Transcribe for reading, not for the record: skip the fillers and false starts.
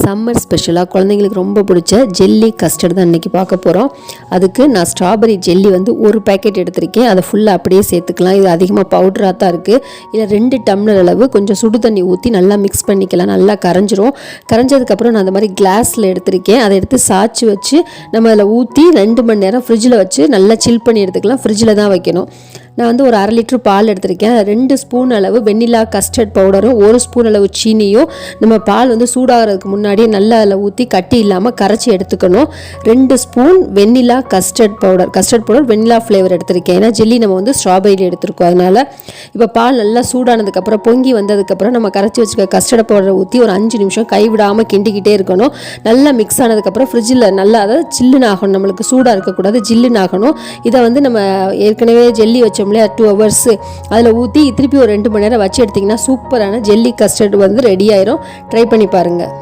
Summer ஸ்பெஷலாக குழந்தைங்களுக்கு ரொம்ப பிடிச்ச ஜெல்லி கஸ்டர்ட் தான் இன்றைக்கி பார்க்க போகிறோம். அதுக்கு நான் ஸ்ட்ராபெரி ஜெல்லி வந்து ஒரு பேக்கெட் எடுத்திருக்கேன். அதை ஃபுல்லாக அப்படியே சேர்த்துக்கலாம். இது அதிகமாக பவுடராக தான் இருக்குது. இதில் 2 டம்ளர் அளவு கொஞ்சம் சுடு தண்ணி ஊற்றி நல்லா மிக்ஸ் பண்ணிக்கலாம். நல்லா கரைஞ்சிரும். கரைஞ்சதுக்கப்புறம் நான் அந்த மாதிரி கிளாஸில் எடுத்திருக்கேன். அதை எடுத்து சாய்ச்சி வச்சு நம்ம அதில் ஊற்றி 2 மணி நேரம் ஃப்ரிட்ஜில் வச்சு நல்லா சில் பண்ணி எடுத்துக்கலாம். ஃப்ரிட்ஜில் தான் வைக்கணும். நான் வந்து ஒரு 1/2 லிட்டர் பால் எடுத்திருக்கேன். 2 ஸ்பூன் அளவு வெண்ணிலா கஸ்டர்ட் பவுடரும் 1 ஸ்பூன் அளவு சீனியும் நம்ம பால் வந்து சூடாகிறதுக்கு முன்னாடியே நல்லா அதில் ஊற்றி கட்டி இல்லாமல் கரைச்சி எடுத்துக்கணும். 2 ஸ்பூன் வெண்ணிலா கஸ்டர்ட் பவுடர் வெண்ணிலா ஃப்ளேவர் எடுத்திருக்கேன். ஏன்னா ஜெல்லி நம்ம வந்து ஸ்ட்ராபெரி எடுத்திருக்கோம். அதனால் இப்போ பால் நல்லா சூடானதுக்கப்புறம் பொங்கி வந்ததுக்கப்புறம் நம்ம கரைச்சி வச்சுக்க கஸ்டர்ட் பவுடரை ஊற்றி ஒரு 5 நிமிஷம் கைவிடாமல் கிண்டிக்கிட்டே இருக்கணும். நல்லா மிக்ஸ் ஆனதுக்கப்புறம் ஃப்ரிட்ஜில் நல்லா அதாவது ஜில்லுன்னு ஆகணும். நம்மளுக்கு சூடாக இருக்கக்கூடாது, ஜில்லுன்னு ஆகணும். இதை வந்து நம்ம ஏற்கனவே ஜெல்லி வச்ச 2 ஹவர்ஸ் அதில் ஊற்றி திருப்பி ஒரு 2 மணி நேரம் வச்சு எடுத்திங்கன்னா சூப்பரான ஜெல்லி கஸ்டர்ட் வந்து ரெடி ஆயிரும். ட்ரை பண்ணி பாருங்கள்.